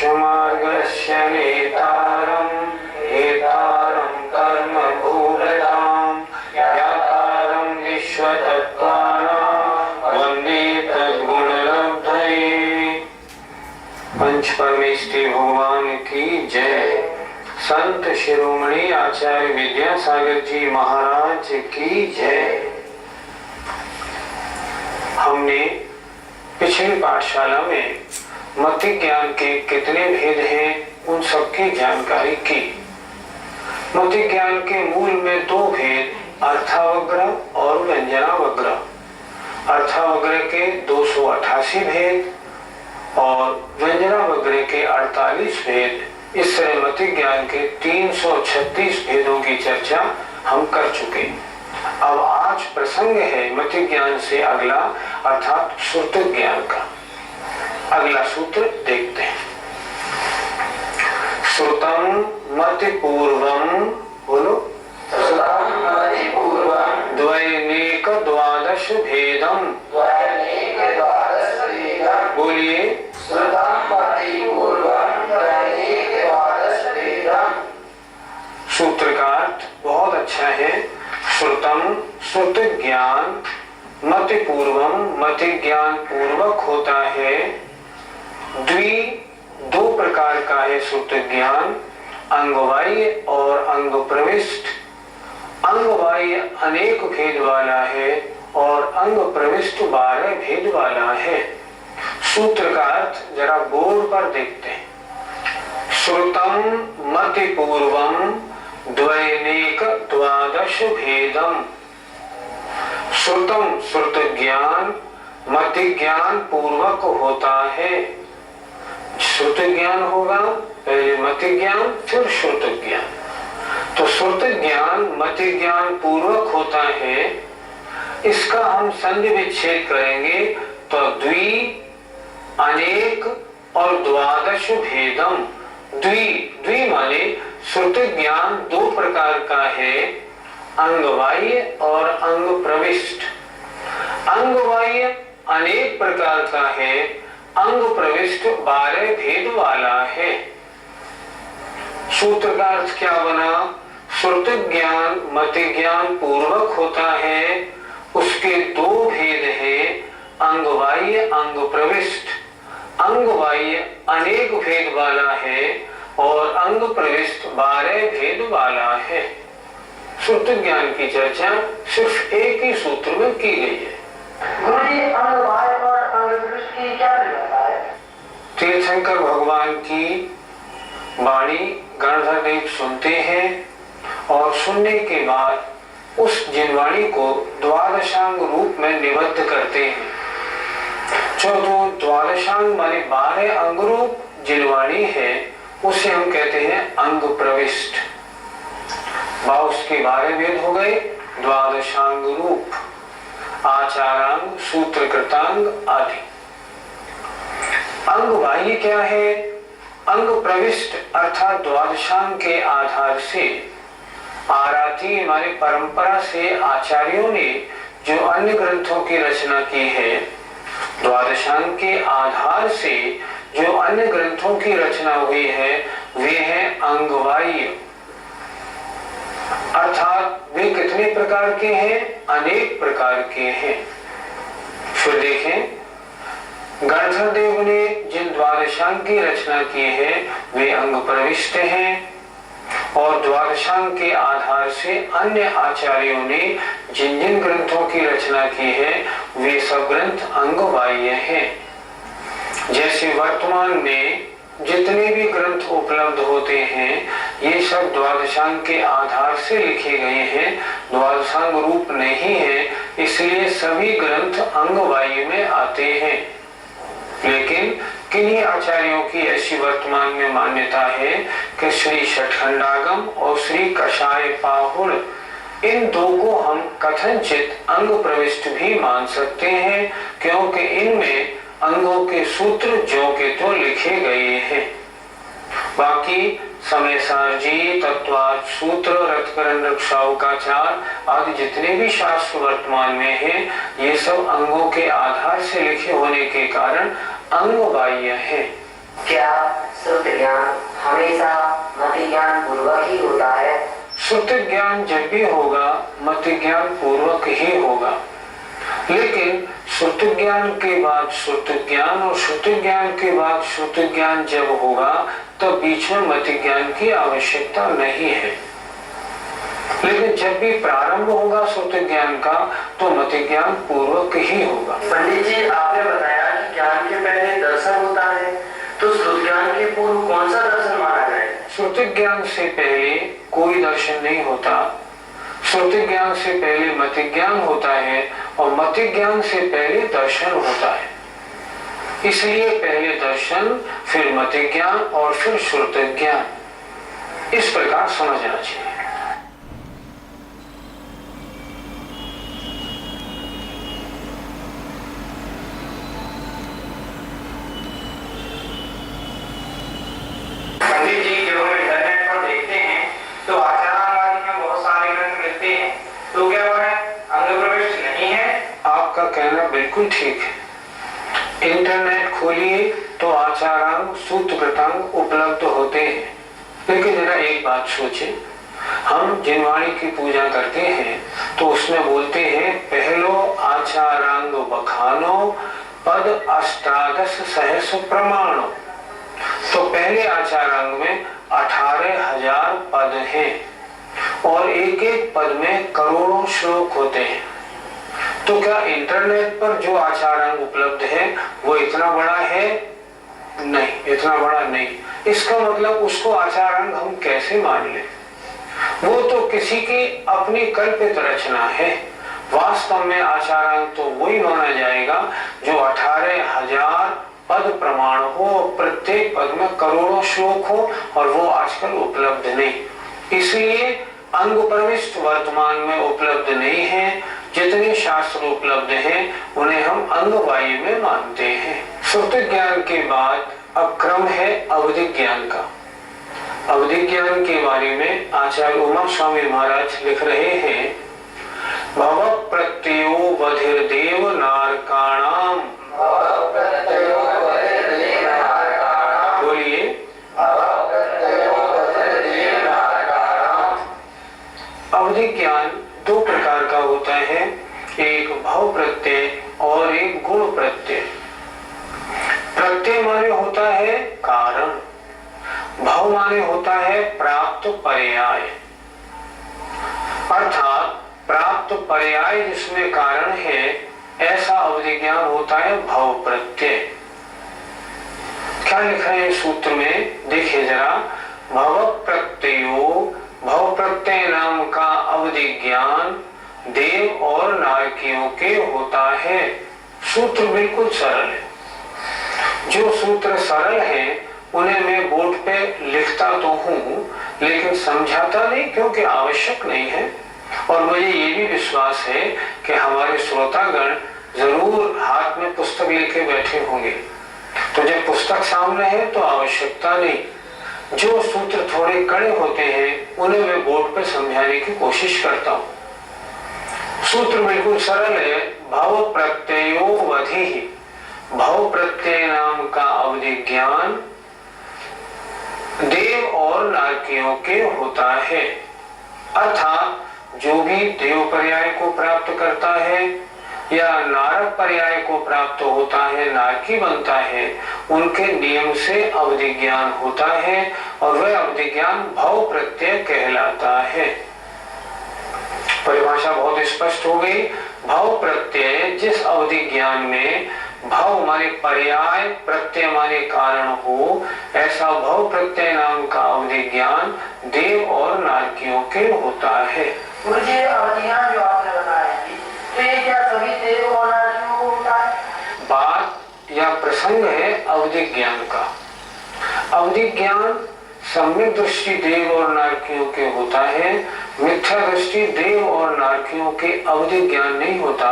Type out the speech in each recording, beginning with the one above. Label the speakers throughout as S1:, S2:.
S1: मोक्षमार्गस्य नेतारं हेतारं कर्मभूभृतां यातारं विश्वतत्त्वानां वन्दे तद्गुणलब्धये। पंच परमेष्टि भगवान की जय। संत शिरोमणि आचार्य विद्यासागर जी महाराज की जय। हमने पिछली पाठशाला में मति ज्ञान के कितने भेद हैं उन सबकी जानकारी की। मति ज्ञान के मूल में दो भेद अर्थावग्र और व्यंजनावग्र। अर्थावग्र के 288 भेद और व्यंजनावग्र के 48 भेद। इस तरह मति ज्ञान के 336 भेदों की चर्चा हम कर चुके। अब आज प्रसंग है मति ज्ञान से अगला अर्थात श्रुत ज्ञान का। अगला सूत्र देखते हैं। श्रुतम मति पूर्वम, बोलो, द्वैनेक द्वादश भेदम, बोलिए, सूत्र का अर्थ बहुत अच्छा है। श्रुतम श्रुत ज्ञान, मति पूर्वम मति ज्ञान पूर्वक होता है। दो प्रकार का है श्रुत ज्ञान, अंगवाह्य और अंग प्रविष्ट। अंगवाह्य अनेक भेद वाला है और अंग प्रविष्ट 12 भेद वाला है। सूत्र का अर्थ जरा बोर्ड पर देखते हैं। श्रुतम मति पूर्वम द्वैनेक द्वादश भेदम। श्रुतम श्रुत ज्ञान मति ज्ञान पूर्वक होता है। श्रुत ज्ञान होगा, पहले मति ज्ञान फिर श्रुत ज्ञान। तो श्रुत ज्ञान मति ज्ञान पूर्वक होता है। इसका हम संधि विच्छेद करेंगे तो द्वि, अनेक और द्वादश भेदम। द्वि माने श्रुत ज्ञान दो प्रकार का है, अंगवाह्य और अंग प्रविष्ट। अंगवाह्य अनेक प्रकार का है, अंग प्रविष्ट 12 भेद वाला है। सूत्र का अर्थ क्या बना? श्रुत ज्ञान मति ज्ञान पूर्वक होता है, उसके दो भेद है, अंगवाह्य अंग प्रविष्ट। अंगवाह्य अनेक भेद वाला है और अंग प्रविष्ट 12 भेद वाला है। श्रुत ज्ञान की चर्चा सिर्फ एक ही सूत्र में की गई है।
S2: गुरुजी, अंगवाह्य और अंग प्रविष्ट की क्या भिन्नता है?
S1: तीर्थंकर भगवान की वाणी गणधर देव सुनते हैं और सुनने के बाद उस जिनवाणी को द्वादशांग रूप में निबद्ध करते हैं। जो द्वादशांग माने 12 अंग रूप जिनवाणी है उसे हम कहते हैं अंग प्रविष्ट। उसके 12 भेद हो गए, द्वादशांग रूप, आचारांग, सूत्रकृतांग आदि। अंगवाह्य क्या है? अंग प्रविष्ट अर्थात द्वादशांग के आधार से आराती हमारी परंपरा से आचार्यों ने जो अन्य ग्रंथों की रचना की है, द्वादशांग के आधार से जो अन्य ग्रंथों की रचना हुई है वे हैं अंगवाह्य। अर्थात वे कितने प्रकार के हैं? अनेक प्रकार के हैं। फिर देखें, गणधर देव ने जिन द्वादशांग की रचना की है वे अंग प्रविष्ट हैं और द्वादशांग के आधार से अन्य आचार्यों ने जिन जिन ग्रंथों की रचना की है वे सब ग्रंथ अंगवाह्य हैं। जैसे वर्तमान में जितने भी ग्रंथ उपलब्ध होते हैं ये सब द्वादशांग के आधार से लिखे गए हैं, द्वादशांग रूप नहीं है, इसलिए सभी ग्रंथ अंगवाह्य में आते हैं। लेकिन किन्हीं आचार्यों की ऐसी वर्तमान में मान्यता है कि श्री षटखंडागम और श्री कषाय पाहुड़ इन दो को हम कथनचित अंग प्रविष्ट भी मान सकते हैं, क्योंकि इनमें अंगों के सूत्र जो के तो लिखे गए हैं। बाकी समयसार जी, तत्वार्थ सूत्र, रथकरण रक्षावकाचार आदि जितने भी शास्त्र वर्तमान में हैं ये सब अंगों के आधार से लिखे होने के कारण अंगवाह्य है।
S3: क्या श्रुति ज्ञान हमेशा मति ज्ञान पूर्वक ही होता है?
S1: श्रुति ज्ञान जब भी होगा मति ज्ञान पूर्वक ही होगा, लेकिन श्रुति ज्ञान के बाद श्रुति ज्ञान और श्रुति ज्ञान के बाद श्रुति ज्ञान जब होगा तब बीच में मति ज्ञान की आवश्यकता नहीं है। लेकिन जब भी प्रारंभ होगा श्रुति ज्ञान का तो मति ज्ञान पूर्वक ही होगा।
S3: पंडित जी, आपने बताया कि ज्ञान के पहले दर्शन होता है, तो श्रुति ज्ञान के पूर्व कौन सा दर्शन माना जाए?
S1: श्रुति ज्ञान से पहले कोई दर्शन नहीं होता। श्रुति ज्ञान से पहले मति ज्ञान होता है और मति ज्ञान से पहले दर्शन होता है। इसलिए पहले दर्शन, फिर मति ज्ञान और फिर श्रुति ज्ञान, इस प्रकार समझना चाहिए।
S4: पंडित जी, जब हम इंटरनेट पर देखते हैं तो आचार्य आदि में बहुत सारे ग्रंथ मिलते हैं, तो क्या वह अंग प्रविष्ट नहीं है?
S1: आपका कहना बिल्कुल ठीक है। इंटरनेट खोलिए तो आचारांग सूत्र कृतांग उपलब्ध होते हैं, लेकिन जरा एक बात सोचे, हम जिनवाणी की पूजा करते हैं तो उसमें बोलते हैं पहलो आचारांग बखानो पद अष्टादश सहस्र प्रमाणो। तो पहले आचारांग में 18,000 पद हैं और एक एक पद में करोड़ों श्लोक होते हैं। तो क्या इंटरनेट पर जो आचारांग उपलब्ध है वो इतना बड़ा है? नहीं, इतना बड़ा नहीं। इसका मतलब उसको आचारांग हम कैसे मान लें? वो तो किसी की अपनी कल्पित रचना है। वास्तव में आचारांग तो वही माना जाएगा जो 18,000 पद प्रमाण हो, प्रत्येक पद में करोड़ों श्लोक हो, और वो आजकल उपलब्ध नहीं। इसलिए अंग प्रविष्ट वर्तमान में उपलब्ध नहीं है। जितने शास्त्र उपलब्ध हैं उन्हें हम अंग वायु में मानते हैं। श्रुति ज्ञान के बाद अब क्रम है अवधि ज्ञान का। अवधि ज्ञान के बारे में आचार्य उमा स्वामी महाराज लिख रहे हैं, भव प्रत्ययो बधिर्देव नारकाणाम। बोलिए, अवधि ज्ञान दो प्रकार का होता है, एक भव प्रत्यय और एक गुण प्रत्यय। प्रत्यय माने होता है कारण, भव माने होता है प्राप्त पर्याय। अर्थात प्राप्त पर्याय जिसमें कारण है ऐसा अवधि ज्ञान होता है भव प्रत्यय। क्या लिख रहे हैं सूत्र में, देखिए जरा, भव प्रत्ययो, भव प्रत्यय नाम का अवधि ज्ञान देव और नारकियों के होता है। सूत्र बिल्कुल सरल है। जो सूत्र सरल है उन्हें मैं बोर्ड पे लिखता तो हूँ लेकिन समझाता नहीं, क्योंकि आवश्यक नहीं है। और मुझे ये भी विश्वास है कि हमारे श्रोतागण जरूर हाथ में पुस्तक लेके बैठे होंगे, तो जब पुस्तक सामने है तो आवश्यकता नहीं। जो सूत्र थोड़े कड़े होते हैं उन्हें मैं बोर्ड पे समझाने की कोशिश करता हूँ। सूत्र बिल्कुल सरल है, भव प्रत्ययो वधि। भव प्रत्यय नाम का अवधि ज्ञान देव और नारकियों के होता है। अर्थात जो भी देव पर्याय को प्राप्त करता है या नारक पर्याय को प्राप्त होता है, नारकी बनता है, उनके नियम से अवधि ज्ञान होता है और वह अवधि ज्ञान भव प्रत्यय कहलाता है। परिभाषा बहुत स्पष्ट हो गई। भव प्रत्यय जिस अवधि ज्ञान में भव माने पर्याय, प्रत्यय माने कारण हो, ऐसा भव प्रत्यय नाम का अवधि ज्ञान देव और नारकियों के होता है।
S2: मुझे अवधियां जो आपने बताई थी, तो ये क्या सभी देव और नारकियों को होता है?
S1: बात या प्रसंग है अवधि ज्ञान का। अवधि ज्ञान सम्यक दृष्टि देव और नारकियों के होता है, मिथ्या दृष्टि देव और नारकियों के अवधि ज्ञान नहीं होता।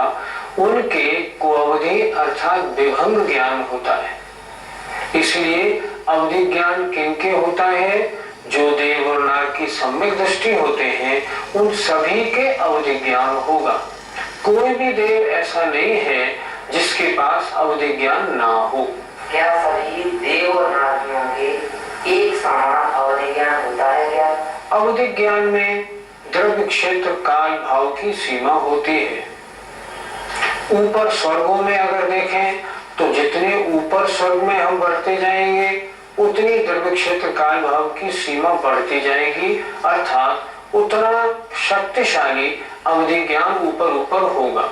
S1: उनके को अवधि अर्थात विभंग ज्ञान होता है। इसलिए अवधि ज्ञान किनके होता है? जो देव और नारकी सम्यक दृष्टि होते हैं उन सभी के अवधि ज्ञान होगा। कोई भी देव ऐसा नहीं है जिसके पास अवधि ज्ञान ना हो।
S2: क्या सभी देव और नारकियों के एक समान अवधि ज्ञान होता है क्या?
S1: अवधि ज्ञान में द्रव्य क्षेत्र काल भाव की सीमा होती है। ऊपर स्वर्गों में अगर देखें तो जितने ऊपर स्वर्ग में हम बढ़ते जाएंगे उतनी द्रव्य क्षेत्र काल भाव की सीमा बढ़ती जाएगी, अर्थात उतना शक्तिशाली अवधि ज्ञान ऊपर ऊपर होगा।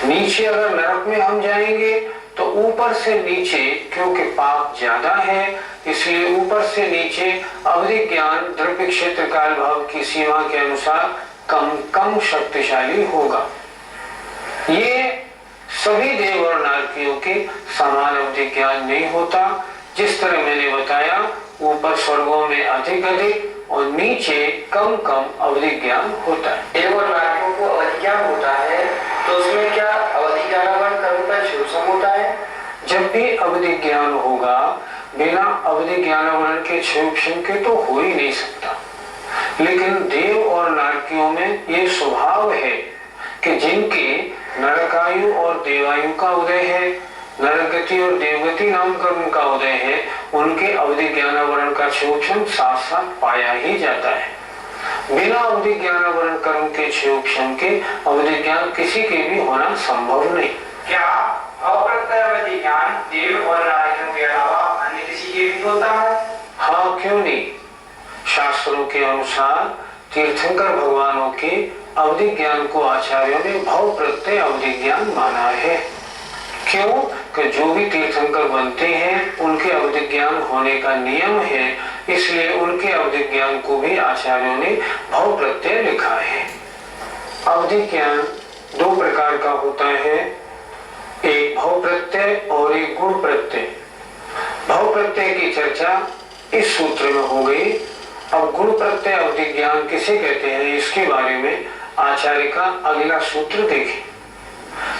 S1: नीचे अगर नरक में हम जाएंगे तो ऊपर से नीचे क्योंकि पाप ज्यादा है इसलिए ऊपर से नीचे अवधि ज्ञान द्रव्य क्षेत्र काल भाव की सीमा के अनुसार कम शक्तिशाली होगा। ये सभी देव और नारकियों के समान अवधि ज्ञान नहीं होता। जिस तरह मैंने बताया ऊपर स्वर्गों में अधिक और नीचे कम अवधि ज्ञान होता है।
S3: देव और नारकियों को अवधि ज्ञान होता है तो उसमें क्या अवधि ज्ञानावरण कर्म का क्षोभम होता है?
S1: जब भी अवधि ज्ञान होगा बिना अवधि ज्ञानावरण के क्षोभम के तो हो ही नहीं सकता। लेकिन देव और नारकियों में ये स्वभाव है कि जिनके नरकायु और देवायु का उदय है, नरगति और देवगति नाम कर्म का उदय है, उनके अवधि ज्ञानावरण का क्षोभम साथ साथ पाया ही जाता है। बिना अवधि ज्ञानावरण कर्म के क्षोभम के अवधि ज्ञान किसी के भी होना संभव नहीं।
S4: क्या अप्रत्यय अवधि ज्ञान देव और नारकियों के अलावा अन्य किसी के भी होता है?
S1: हाँ, क्यों नहीं। शास्त्रों के अनुसार तीर्थंकर भगवानों के अवधि ज्ञान को आचार्यों ने भाव प्रत्यय अवधि ज्ञान माना है। क्यों? कि जो भी तीर्थंकर बनते हैं उनके अवधि ज्ञान होने का नियम है, इसलिए उनके अवधि ज्ञान को भी आचार्यों ने भाव प्रत्यय लिखा है। अवधि ज्ञान दो प्रकार का होता है, एक भाव प्रत्यय और एक गुण प्रत्यय। भाव प्रत्यय की चर्चा इस सूत्र में हो गई। अब गुण प्रत्यय अवधि ज्ञान किसे कहते हैं इसके बारे में आचार्य का अगला सूत्र देखें।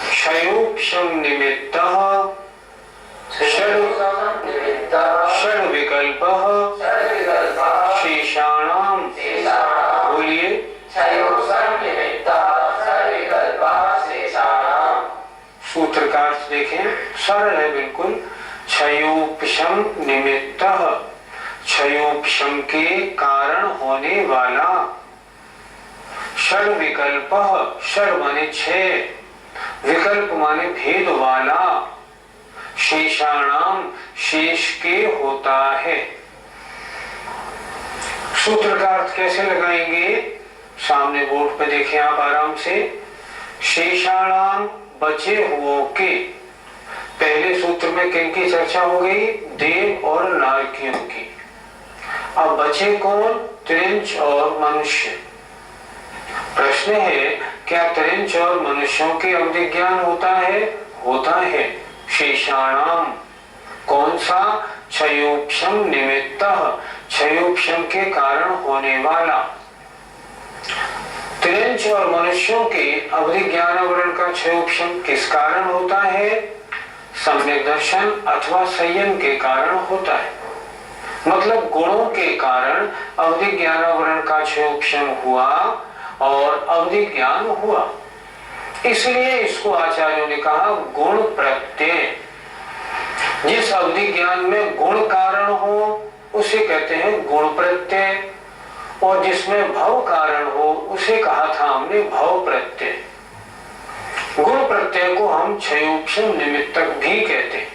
S1: क्षयोक्षम निमित्तः षड विकल्पः शेषाणाम। बोलिए। सूत्र का अर्थ देखें, सरल है बिल्कुल। क्षयोक्षम निमित्तः, क्षयोक्षम के कारण होने वाला। षड विकल्पः, षड माने छह, विकल्प माने भेद वाला। शेषाणाम, शेष के होता है। सूत्र का अर्थ कैसे लगाएंगे? सामने बोर्ड पे देखें आप आराम से। शेषाणाम, बचे हुओं के। पहले सूत्र में किनकी चर्चा हो गई? देव और नारकियों की। अब बचे कौन? त्रिंच और मनुष्य। प्रश्न है, क्या त्रिंच और मनुष्यों के अवधि ज्ञान होता है? होता है। शेषाणाम, कौन सा? क्षयोक्षम निमित्तः, क्षयोक्षम के कारण होने वाला। त्रिंच और मनुष्यों के अवधि ज्ञानावरण का क्षयोक्षम किस कारण होता है? सम्यक दर्शन अथवा संयम के कारण होता है। मतलब गुणों के कारण अवधि ज्ञानावरण का क्षयोक्षम हुआ और अवधि ज्ञान हुआ। इसलिए इसको आचार्यों ने कहा गुण प्रत्यय। जिस अवधि ज्ञान में गुण कारण हो उसे कहते हैं गुण प्रत्यय, और जिसमें भव कारण हो उसे कहा था हमने भव प्रत्यय। गुण प्रत्यय को हम क्षयोक्षम निमित्तक भी कहते हैं।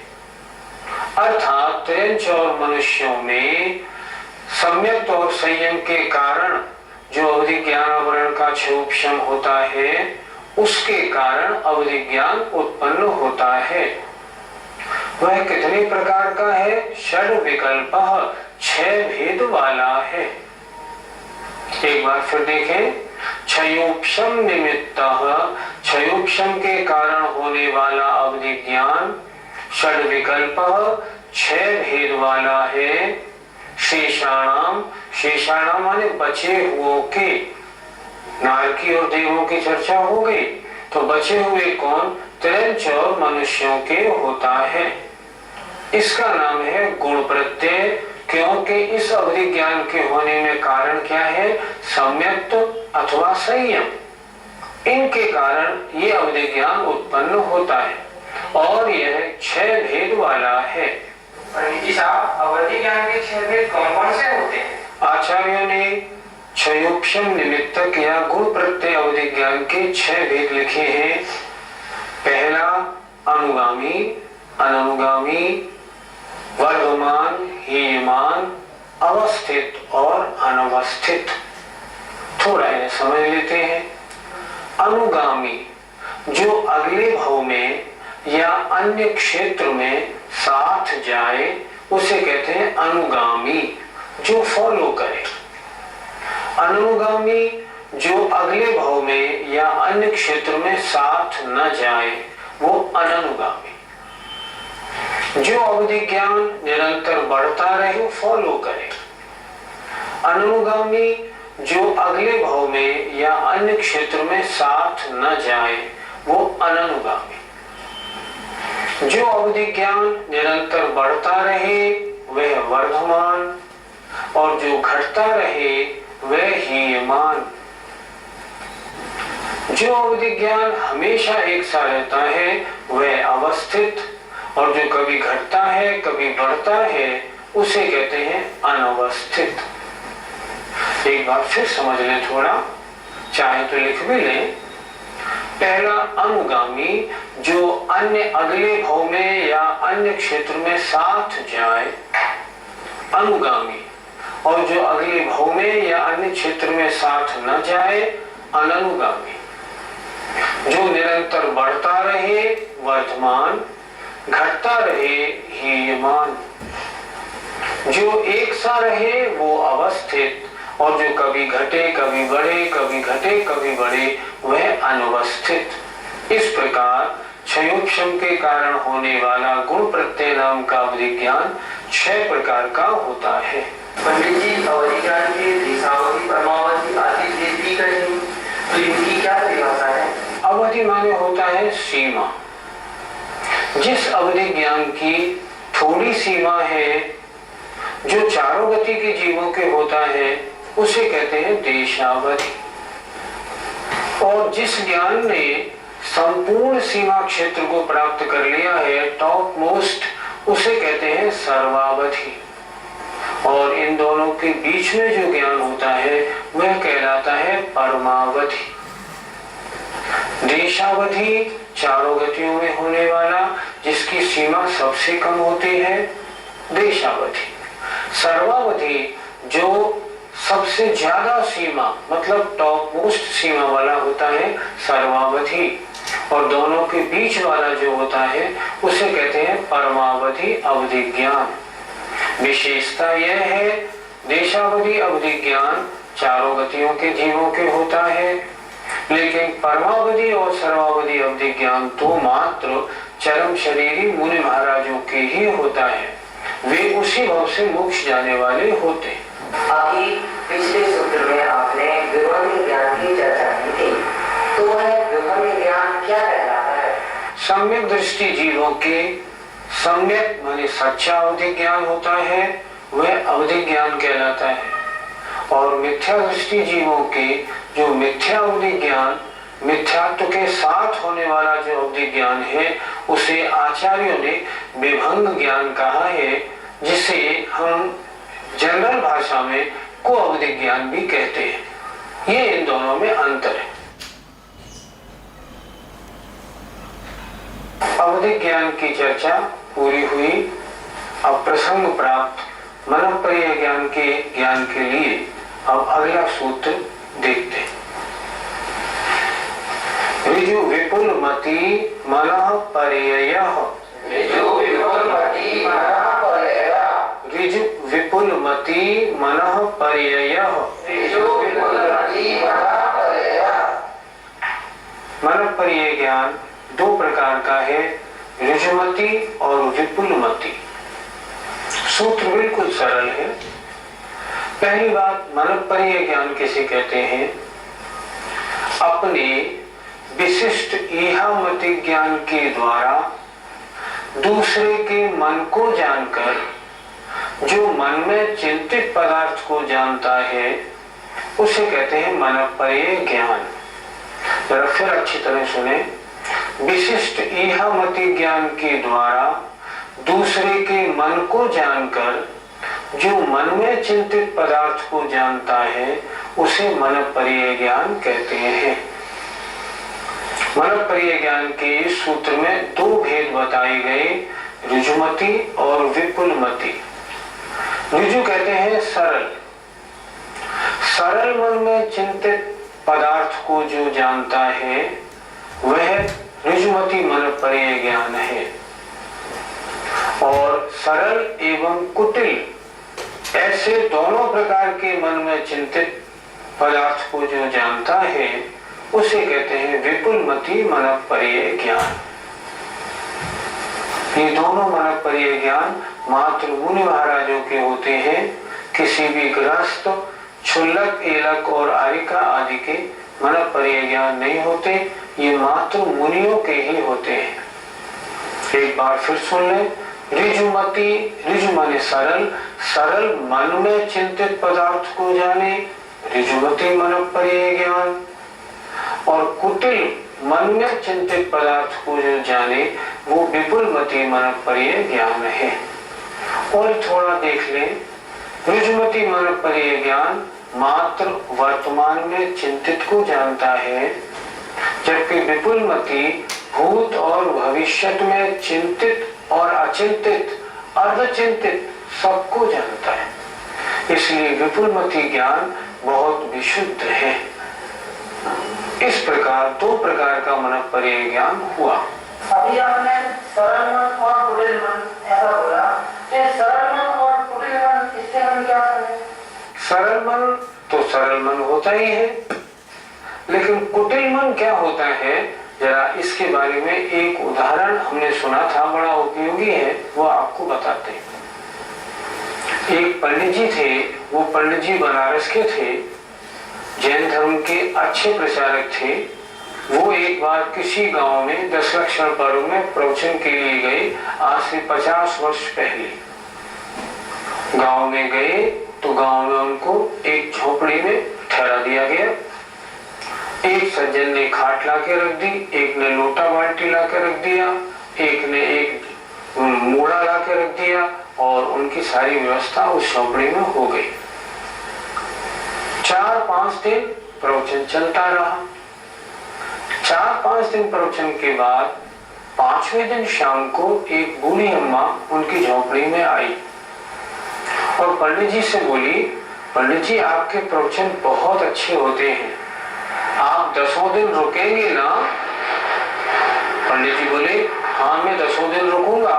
S1: अर्थात त्रिंच और मनुष्यों में सम्यक और संयम के कारण जो अवधि ज्ञानावरण का क्षयोक्षम होता है उसके कारण अवधि ज्ञान उत्पन्न होता है। वह कितने प्रकार का है? षड विकल्पः, छह भेद वाला है। एक बार फिर देखें। क्षयोक्षम निमित्तः, क्षयोक्षम के कारण होने वाला अवधि ज्ञान। षड विकल्पः, छह भेद वाला है। शेषाणाम, शेषाणाम माने बचे हुओं के। नारकी और देवों की चर्चा हो गई, तो बचे हुए कौन? त्रिंच और मनुष्यों के होता है। इसका नाम है गुण प्रत्यय, क्योंकि इस अवधि ज्ञान के होने में कारण क्या है? सम्यक अथवा संयम। इनके कारण ये अवधि ज्ञान उत्पन्न होता है। और यह 6 भेद वाला है।
S4: पंडित जी साहब, अवधि ज्ञान के 6 भेद कौन कौन से होते हैं?
S1: आचार्यों ने क्षयोक्षम निमित्तक या गुण प्रत्यय अवधि ज्ञान के 6 भेद लिखे हैं। पहला अनुगामी, अननुगामी, वर्धमान, हीयमान, अवस्थित और अनवस्थित। थोड़ा इन्हें समझ लेते हैं। अनुगामी, जो अगले भाव में या अन्य क्षेत्र में साथ जाए उसे कहते हैं अनुगामी, जो फॉलो करे। अनुगामी, जो अगले भाव में या अन्य क्षेत्र में साथ न जाए वो अननुगामी। जो अवधि ज्ञान निरंतर बढ़ता रहे फॉलो करे। अनुगामी, जो अगले भाव में या अन्य क्षेत्र में साथ न जाए वो अननुगामी। जो अवधि ज्ञान निरंतर बढ़ता रहे वह वर्धमान और जो घटता रहे वह हीयमान। जो अवधि ज्ञान हमेशा एक सा रहता है वह अवस्थित और जो कभी घटता है कभी बढ़ता है उसे कहते हैं अनवस्थित। एक बार फिर समझ लें थोड़ा, चाहे तो लिख भी लें। पहला अनुगामी, जो अन्य अगले भाव में या अन्य क्षेत्र में साथ जाए, अनुगामी। और जो अगले भाव में या अन्य क्षेत्र में साथ न जाए, अननुगामी। जो निरंतर बढ़ता रहे वर्धमान, घटता रहे हीयमान। जो एक सा रहे वो अवस्थित और जो कभी घटे कभी बढ़े, कभी घटे कभी बढ़े वह अनवस्थित। इस प्रकार क्षयोक्षम के कारण होने वाला गुण प्रत्यय नाम का अवधि ज्ञान 6 प्रकार का होता है।
S3: पंडित जी, अवधि ज्ञान के दिशावधि, परमावधि आदि भेद भी कहें तो इनकी क्या परिभाषा है?
S1: अवधि माने होता है सीमा। जिस अवधि ज्ञान की थोड़ी सीमा है, जो चारों गति के जीवों के होता है, उसे कहते हैं देशावधि। और जिस ज्ञान ने संपूर्ण सीमा क्षेत्र को प्राप्त कर लिया है, टॉप मोस्ट, उसे कहते हैं सर्वावधि। और इन दोनों के बीच में जो ज्ञान होता है वह कहलाता है परमावधि। देशावधि, चारों गतियों में होने वाला जिसकी सीमा सबसे कम होती है, देशावधि। सर्वावधि, जो सबसे ज्यादा सीमा मतलब टॉप मोस्ट सीमा वाला होता है, सर्वावधि। और दोनों के बीच वाला जो होता है उसे कहते हैं परमावधि अवधि ज्ञान। विशेषता यह है, देशावधि अवधि ज्ञान चारों गतियों के जीवों के होता है, लेकिन परमावधि और सर्वावधि अवधि ज्ञान तो मात्र चरम शरीरी मुनि महाराजों के ही होता है। वे उसी भाव से मोक्ष जाने वाले होते हैं।
S2: अभी पिछले सूत्र में आपने विभंग ज्ञान की चर्चा की थी, तो वह विभंग ज्ञान क्या कहलाता है?
S1: सम्यक दृष्टि जीवों के सम्यक माने सच्चा अवधि ज्ञान होता है, वह अवधि ज्ञान कहलाता है। और मिथ्या दृष्टि जीवों के जो मिथ्या अवधि ज्ञान, मिथ्यात्व के साथ होने वाला जो अवधि ज्ञान है, उसे आचार्यों ने विभंग ज्ञान कहा है, जिसे हम जनरल भाषा में को अवधि ज्ञान भी कहते हैं। ये इन दोनों में अंतर है। अवधि ज्ञान की चर्चा पूरी हुई। अब प्रसंग प्राप्त मनःपर्यय ज्ञान के लिए अब अगला सूत्र देखते हैं। ऋजु विपुल मति मनःपर्ययः।
S2: ऋजु विपुल मति मनःपर्ययः।
S1: ऋजु विपुल मति मनःपर्ययः।
S2: ऋजु विपुल मति मनःपर्ययः।
S1: मनःपर्यय ज्ञान 2 प्रकार का है, ऋजुमति और विपुलमति। सूत्र बिल्कुल सरल है। पहली बात, मनःपर्यय ज्ञान किसे कहते हैं? अपने विशिष्ट ईहामति ज्ञान के द्वारा दूसरे के मन को जानकर जो मन में चिंतित पदार्थ को जानता है उसे कहते हैं मनःपर्यय ज्ञान। जरा फिर अच्छी तरह सुने। विशिष्ट इहामति ज्ञान के द्वारा दूसरे के मन को जानकर जो मन में चिंतित पदार्थ को जानता है उसे मनःपरीय ज्ञान कहते हैं। मनःपरीय ज्ञान के इस सूत्र में दो भेद बताए गए, ऋजुमति और विपुलमति। ऋजु कहते हैं सरल, सरल मन में चिंतित पदार्थ को जो जानता है वह ऋजुमति मनःपरीय ज्ञान है। और सरल एवं कुटिल ऐसे दोनों प्रकार के मन में चिंतित पदार्थ को जो जानता है उसे कहते हैं विपुलमति मनःपरीय ज्ञान। ये दोनों मनःपरीय ज्ञान मात्र मुनि महाराजों के होते हैं। किसी भी गृहस्थ, क्षुल्लक, एलक और आरिका आदि के मनःपरीय ज्ञान नहीं होते, ये मात्र मुनियों के ही होते हैं। एक बार फिर सुन लें, ऋजुमति, ऋजु माने सरल, सरल मन में चिंतित पदार्थ को जाने, ऋजुमति मनःपरीय ज्ञान। और कुटिल मन में चिंतित पदार्थ को जो जाने वो विपुलमति मनःपरीय ज्ञान है। और थोड़ा देख लें, ऋजुमति मनःपरीय ज्ञान मात्र वर्तमान में चिंतित को जानता है, जबकि विपुलमति भूत और भविष्यत में चिंतित और अचिंतित, अर्धचिंतित सबको जानता है। इसलिए विपुलमति ज्ञान बहुत विशुद्ध है। इस प्रकार दो प्रकार का मनःपरीय ज्ञान हुआ।
S3: अभी आपने सरल मन और कुटिल मन ऐसा बोला, सरल मन और कुटिल मन, इससे हम क्या समझे?
S1: सरल मन तो सरल मन होता ही है, लेकिन कुटिल मन क्या होता है, जरा इसके बारे में एक उदाहरण हमने सुना था, बड़ा उपयोगी है, वो आपको बताते हैं। एक पंडित जी थे, वो पंडित जी बनारस के थे, जैन धर्म के अच्छे प्रचारक थे। वो एक बार किसी गांव में 10 लक्षण पर्व में प्रवचन के लिए गए, आज से 50 वर्ष पहले। गांव में गए तो गांव में उनको एक झोपड़ी में ठहरा दिया गया। एक सज्जन ने खाट ला के रख दी, एक ने लोटा बाल्टी ला के रख दिया, एक ने एक मूड़ा ला के रख दिया और उनकी सारी व्यवस्था उस झोपड़ी में हो गई। 4-5 दिन प्रवचन चलता रहा। 4-5 दिन प्रवचन के बाद 5वें दिन शाम को एक बूढ़ी अम्मा उनकी झोपड़ी में आई और पंडित जी से बोली, पंडित जी आपके प्रवचन बहुत अच्छे होते हैं, आप 10 दिन रुकेंगे ना? पंडित जी बोले, हाँ मैं 10 दिन रुकूंगा।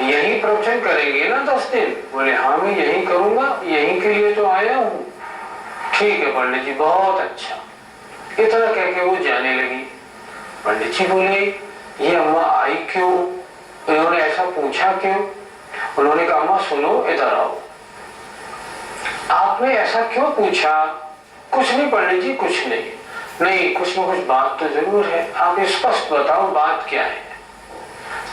S1: यही प्रवचन करेंगे ना 10 दिन? बोले, हाँ मैं यही करूंगा, यही के लिए तो आया हूँ। ठीक है पंडित जी, बहुत अच्छा। इतना कह के वो जाने लगी। पंडित जी बोले, ये अम्मा आई क्यों? उन्होंने ऐसा पूछा क्यों? उन्होंने कहा, अम्मा सुनो, इधर आओ। आपने ऐसा क्यों पूछा? कुछ नहीं पंडित जी, कुछ नहीं। नहीं, कुछ न कुछ बात तो जरूर है, आप स्पष्ट बताओ बात क्या है।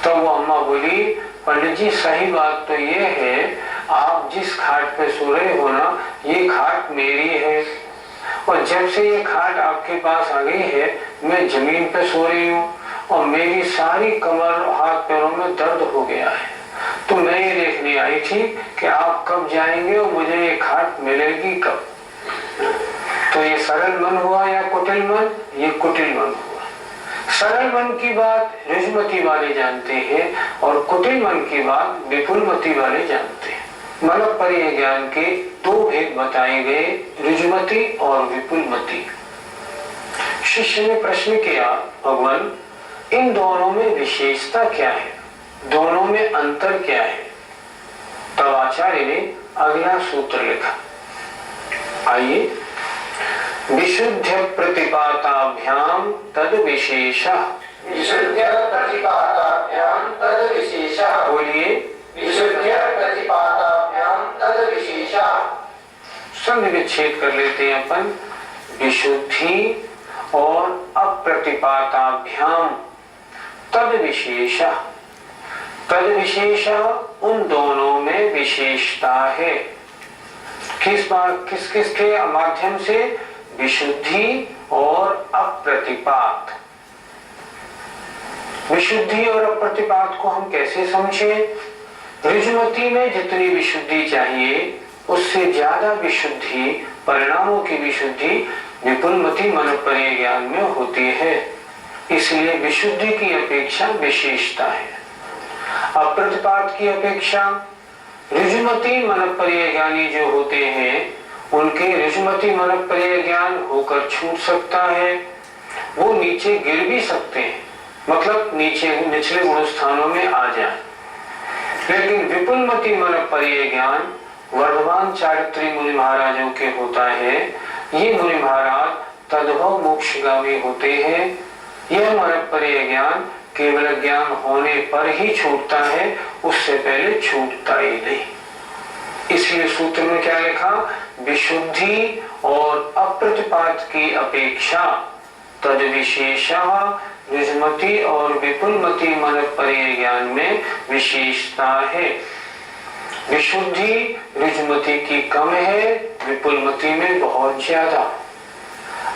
S1: तब वो अम्मा बोली, पंडित जी सही बात तो ये है, आप जिस खाट पे सो रहे हो ना, ये खाट मेरी है और जब से ये खाट आपके पास आ गई है मैं जमीन पे सो रही हूँ और मेरी सारी कमर हाथ पैरों में दर्द हो गया है। तो मैं ये देखने आई थी कि आप कब जाएंगे और मुझे ये खाट मिलेगी कब। तो ये सरल मन हुआ या कुटिल मन? ये कुटिल मन हुआ। सरल मन की बात ऋजुमति वाले जानते हैं और कुटिल मन की बात विपुलमति वाले जानते हैं। मनःपरीय ज्ञान के दो भेद बताए गए, ऋजुमति और विपुलमति। शिष्य ने प्रश्न किया, भगवान इन दोनों में विशेषता क्या है, दोनों में अंतर क्या है? तब आचार्य ने अगला सूत्र लिखा। आइए, विशुद्ध प्रतिपाताभ्याम तद विशेषः।
S4: विशुद्ध प्रतिपाताभ्याम तद विशेषः।
S1: बोलिए,
S4: विशुद्ध प्रतिपाताभ्याम तद विशेषः।
S1: संधि विच्छेद कर लेते हैं अपन। विशुद्धि और अप्रतिपाताभ्याम तद विशेषः। तद विशेषः उन दोनों में विशेषता है। किस किस के माध्यम से? विशुद्धि और अप्रतिपात। विशुद्धि और अप्रतिपात को हम कैसे समझें? ऋजुमती में जितनी विशुद्धि चाहिए उससे ज्यादा विशुद्धि, परिणामों की विशुद्धि विपुलमती मनोपर्य ज्ञान में होती है। इसलिए विशुद्धि की अपेक्षा विशेषता है। अप्रतिपात की अपेक्षा ऋजुमती मनोपर्य ज्ञानी जो होते हैं उनके ऋजुमती मनोपर्य ज्ञान होकर छूट सकता है, वो नीचे गिर भी सकते हैं, मतलब निचले गुण स्थानों में आ जाए। लेकिन विपुलमती मनोपर्य ज्ञान वर्धमान चारित्री मुनि महाराजों के होता है। ये मुनि महाराज तद्भव मोक्षगामी होते हैं। यह मनोपर्य ज्ञान केवल ज्ञान होने पर ही छूटता है, उससे पहले छूटता ही नहीं। इसलिए सूत्र में क्या लिखा? विशुद्धि और अप्रतिपात की अपेक्षा तद विशेषः ऋजुमती और विपुलमती मनोपर्य ज्ञान में विशेषता है। विशुद्धि ऋजुमती की कम है, विपुलमती में बहुत ज्यादा।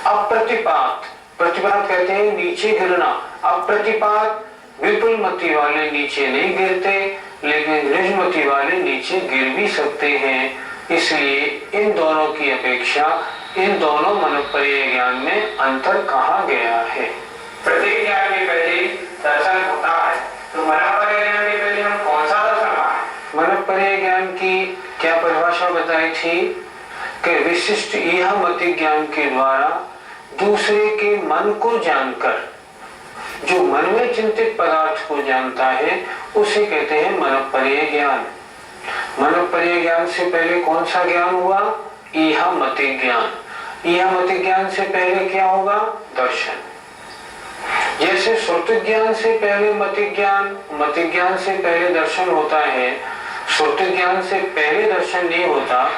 S1: अप्रतिपात, प्रतिपात कहते हैं नीचे गिरना, अप्रतिपात विपुलमती वाले नीचे नहीं गिरते, लेकिन ऋजुमती वाले नीचे गिर भी सकते हैं। इसलिए इन दोनों की अपेक्षा इन दोनों मनोपर्य ज्ञान में अंतर कहा गया है।
S4: प्रत्येक ज्ञान में पहले दर्शन होता है, तो मनोपर्य ज्ञान में पहले हम कौन सा दर्शन माने?
S1: मनोपर्य ज्ञान की क्या परिभाषा बताई थी कि विशिष्ट यह मति ज्ञान के द्वारा दूसरे के मन को जानकर, जो मन में चिंतित पदार्थ को जानता है उसे कहते हैं मनोपर्य ज्ञान। मनोपर्य ज्ञान से पहले कौन सा ज्ञान हुआ? यह मति ज्ञान। यह मति ज्ञान से पहले क्या होगा? दर्शन। जैसे श्रुति ज्ञान से पहले मति ज्ञान से पहले दर्शन होता है, श्रुति ज्ञान से पहले दर्शन नहीं होता,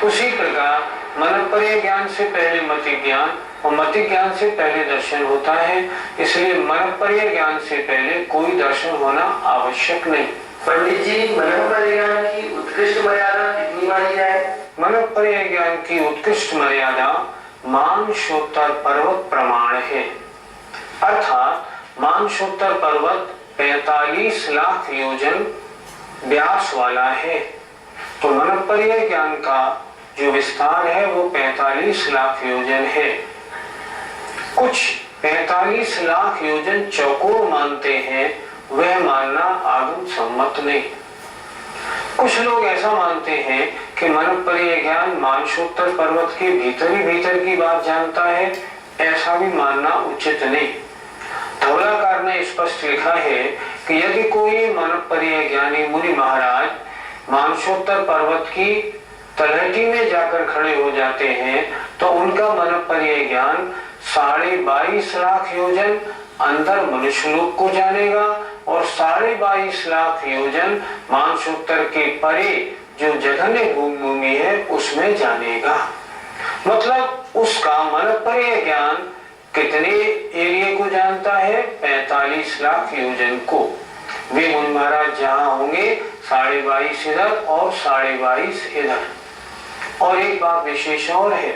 S1: उसी प्रकार मनोपर्य ज्ञान से पहले मति ज्ञान और मति ज्ञान से पहले दर्शन होता है। इसलिए मनोपर्य ज्ञान से पहले कोई दर्शन होना आवश्यक नहीं।
S2: पंडित जी, मनोपर्य ज्ञान की उत्कृष्ट मर्यादा कितनी मानी जाए?
S1: मनोपर्य ज्ञान की उत्कृष्ट मर्यादा मानसोत्तर पर्वत प्रमाण है। अर्थात मानसोत्तर पर्वत 45 लाख योजन व्यास वाला है। तो मनोपर्य ज्ञान का जो विस्तार है वो 45 लाख योजन है। कुछ 45 लाख योजन चौकोर मानते हैं, वह मानना आगम सम्मत नहीं। कुछ लोग ऐसा मानते हैं कि मनोपर्य ज्ञान मानसोत्तर पर्वत के भीतर ही भीतर की बात जानता है, ऐसा भी मानना उचित नहीं। धवलाकार ने स्पष्ट लिखा है कि यदि कोई मनोपर्य ज्ञानी मुनि महाराज मानसोत्तर पर्वत की तलहटी में जाकर खड़े हो जाते हैं तो उनका मनोपर्य ज्ञान 22.5 लाख योजन अंदर मनुष्य लोक को जानेगा और 22.5 लाख योजन मानसोत्तर के परे जो जघन्य भूमि है उसमें जानेगा। मतलब उसका मनोपर्य ज्ञान कितने एरिया को जानता है? 45 लाख योजन को। वे मुनि महाराज जहां होंगे 22.5 इधर और 22.5 इधर। और एक बात विशेष और है,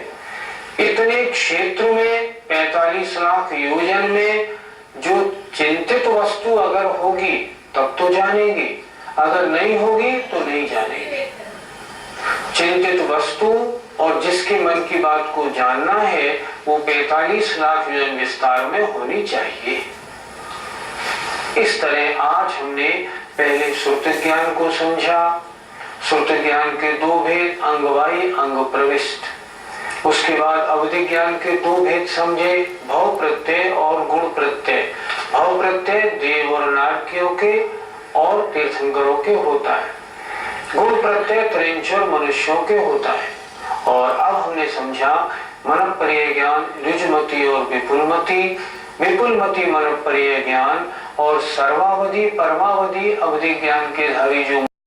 S1: इतने क्षेत्र में 45 लाख योजन में जो चिंतित वस्तु अगर होगी तब तो जानेगी, अगर नहीं होगी तो नहीं जानेगी। चिंतित वस्तु और जिसके मन की बात को जानना है वो 45 लाख योजन विस्तार में होनी चाहिए। इस तरह आज हमने पहले श्रुति ज्ञान को समझा। श्रुति ज्ञान के दो भेद, अंगवाही अंग प्रविष्ट। उसके बाद अवधि ज्ञान के दो भेद समझे, भव प्रत्यय और गुण प्रत्यय। भव प्रत्यय देव और नारकियों के और तीर्थंकरों के होता है, गुण प्रत्यय त्रिंचर मनुष्यों के होता है। और अब हमने समझा मनोपर्य ज्ञान ऋजुमती और विपुलमती, विपुलमती मनोपर्य ज्ञान और सर्वावधि परमावधि अवधि ज्ञान के धारी जो